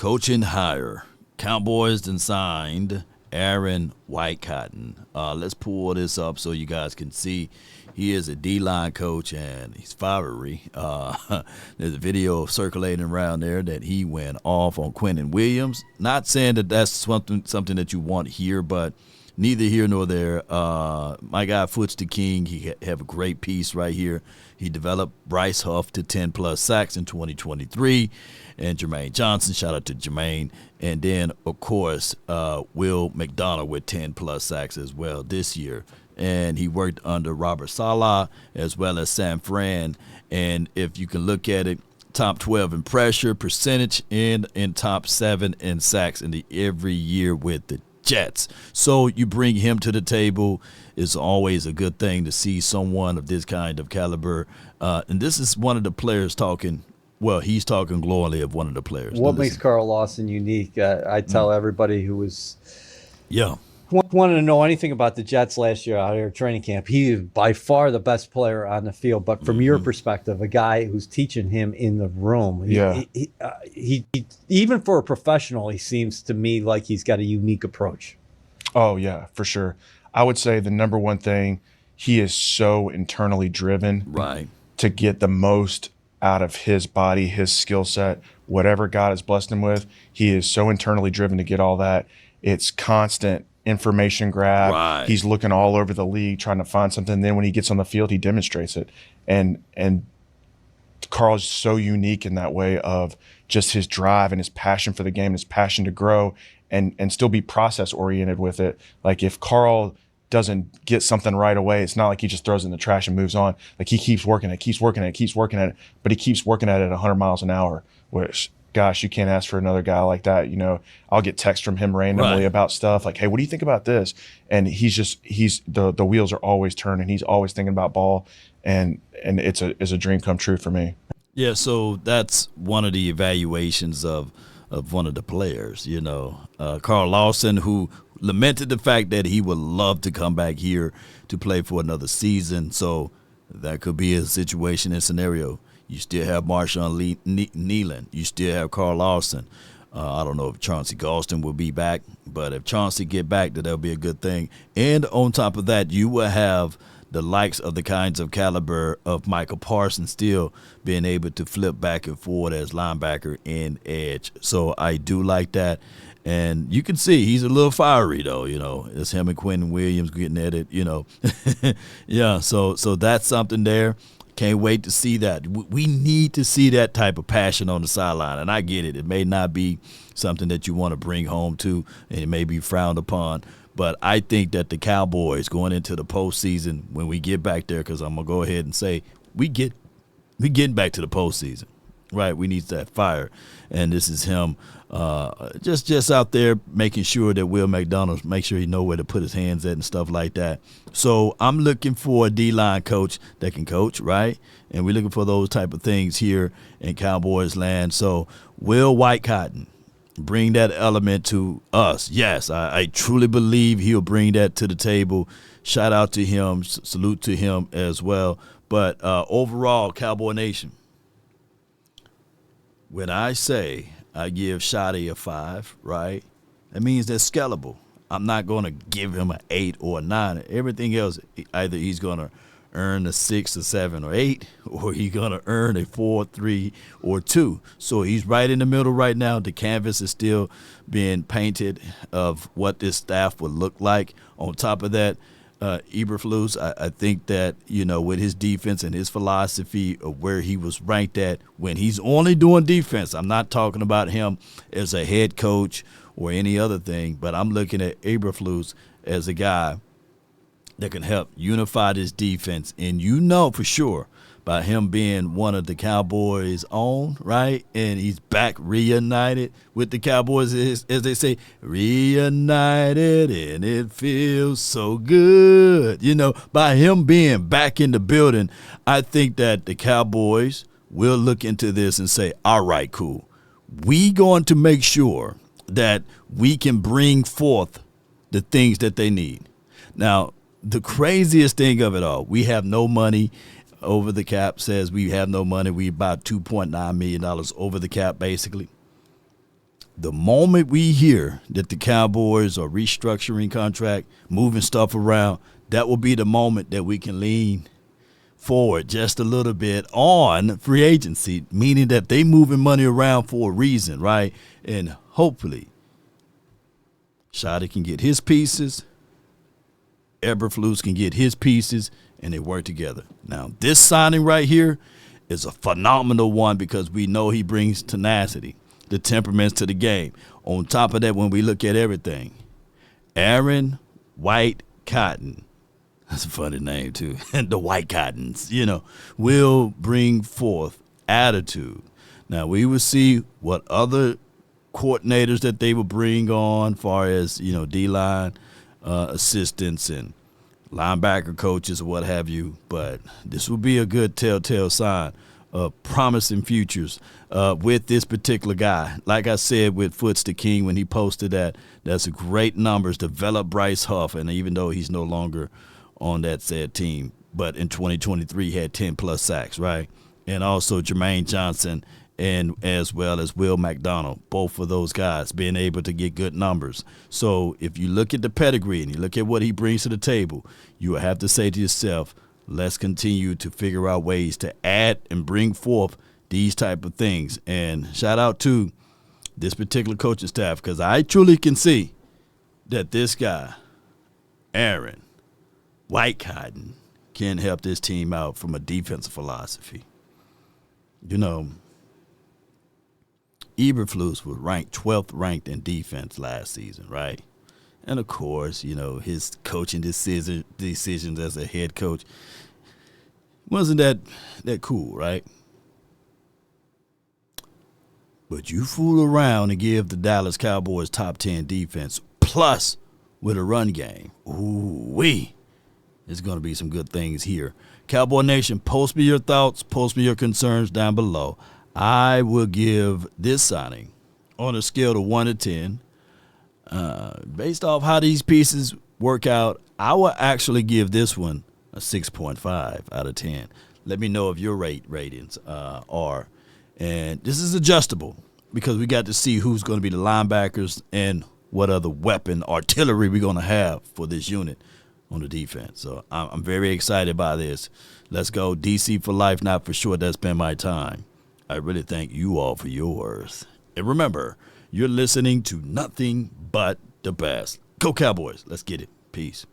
Coaching hire. Cowboys then signed Aaron Whitecotton. Let's pull this up so you guys can see. He is a D-line coach, and he's fiery. There's a video circulating around there that he went off on Quentin Williams. Not saying that that's something that you want here, but neither here nor there. My guy Foots the King, he have a great piece right here. He developed Bryce Huff to 10-plus sacks in 2023. And Jermaine Johnson, shout out to Jermaine. And then, of course, Will McDonald with 10-plus sacks as well this year. And he worked under Robert Saleh as well as San Fran. And if you can look at it, top 12 in pressure percentage and in top 7 in sacks in every year with the Jets. So you bring him to the table. It's always a good thing to see someone of this kind of caliber. And this is one of the players talking. Well, he's talking glowingly of one of the players. What makes Carl Lawson unique? I tell everybody who was wanted to know anything about the Jets last year out here training camp. He is by far the best player on the field. But from your perspective, a guy who's teaching him in the room, he even for a professional, he seems to me like he's got a unique approach. Oh, yeah, for sure. I would say the number one thing, he is so internally driven to get the most out of his body, his skill set, whatever God has blessed him with. He is so internally driven to get all that. It's constant information grab. He's looking all over the league trying to find something. Then when he gets on the field, he demonstrates it. And Carl's so unique in that way of just his drive and his passion for the game, his passion to grow and still be process oriented with it. Like if Carl doesn't get something right away, it's not like he just throws it in the trash and moves on. Like he keeps working it, but he keeps working at it 100 miles an hour, which, gosh, you can't ask for another guy like that. You know, I'll get texts from him randomly about stuff like, hey, what do you think about this? And the wheels are always turning. He's always thinking about ball, and it's a dream come true for me. Yeah, so that's one of the evaluations of one of the players, you know. Carl Lawson, who lamented the fact that he would love to come back here to play for another season. So that could be a situation and scenario. You still have Marshawn Nealon. You still have Carl Lawson. I don't know if Chauncey Galston will be back, but if Chauncey get back, that'll be a good thing. And on top of that, you will have the likes of the kinds of caliber of Michael Parsons still being able to flip back and forward as linebacker and edge. So I do like that. And you can see he's a little fiery, though, you know. It's him and Quentin Williams getting at it, you know. Yeah, so that's something there. Can't wait to see that. We need to see that type of passion on the sideline, and I get it. It may not be something that you want to bring home to, and it may be frowned upon. But I think that the Cowboys going into the postseason, when we get back there, because I'm going to go ahead and say we getting back to the postseason, right? We need that fire, and this is him just out there making sure that Will McDonald make sure he know where to put his hands at and stuff like that. So I'm looking for a D-line coach that can coach, right? And we're looking for those type of things here in Cowboys land. So Will Whitecotton, bring that element to us. Yes, I truly believe he'll bring that to the table. Shout out to him. Salute to him as well. But overall, Cowboy Nation, when I say I give Shotty a 5, right, that means they're scalable. I'm not going to give him an 8 or a 9. Everything else, either he's going to earn a 6 or 7 or 8, or he's going to earn a 4, 3, or 2. So he's right in the middle right now. The canvas is still being painted of what this staff would look like. On top of that, Eberflus, I think that, you know, with his defense and his philosophy of where he was ranked at when he's only doing defense, I'm not talking about him as a head coach or any other thing, but I'm looking at Eberflus as a guy that can help unify this defense. And you know for sure by him being one of the Cowboys' own, right? And he's back reunited with the Cowboys, as they say, reunited, and it feels so good. You know, by him being back in the building, I think that the Cowboys will look into this and say, all right, cool. We going to make sure that we can bring forth the things that they need. Now, the craziest thing of it all, we have no money. Over the cap says we have no money. We about $2.9 million over the cap, basically. the moment we hear that the Cowboys are restructuring contract, moving stuff around, that will be the moment that we can lean forward just a little bit on free agency, meaning that they moving money around for a reason, right? And hopefully Shadi can get his pieces, Eberflus can get his pieces, and they work together. Now, this signing right here is a phenomenal one because we know he brings tenacity, the temperaments to the game. On top of that, when we look at everything, Aaron Whitecotton, that's a funny name too, and the Whitecottons, will bring forth attitude. Now, we will see what other coordinators that they will bring on, far as, D-line assistants and linebacker coaches or what have you, but this will be a good telltale sign of promising futures with this particular guy. Like I said with Foots the King when he posted that's a great numbers. Develop Bryce Huff, and even though he's no longer on that said team, but in 2023 he had 10-plus sacks, right? And also Jermaine Johnson and as well as Will McDonald, both of those guys being able to get good numbers. So if you look at the pedigree and you look at what he brings to the table, you will have to say to yourself, let's continue to figure out ways to add and bring forth these type of things. And shout out to this particular coaching staff, because I truly can see that this guy, Aaron Whitecotton, can help this team out from a defensive philosophy. Eberflus was ranked 12th ranked in defense last season, right? And of course, his coaching decisions as a head coach wasn't that cool, right? But you fool around and give the Dallas Cowboys top 10 defense plus with a run game. Ooh-wee. There's going to be some good things here. Cowboy Nation, post me your thoughts, post me your concerns down below. I will give this signing on a scale of 1 to 10. Based off how these pieces work out, I will actually give this one a 6.5 out of 10. Let me know if your ratings are. And this is adjustable because we got to see who's going to be the linebackers and what other weapon, artillery we're going to have for this unit on the defense. So I'm very excited by this. Let's go. DC for life, not for sure. That's been my time. I really thank you all for yours. And remember, you're listening to nothing but the best. Go Cowboys. Let's get it. Peace.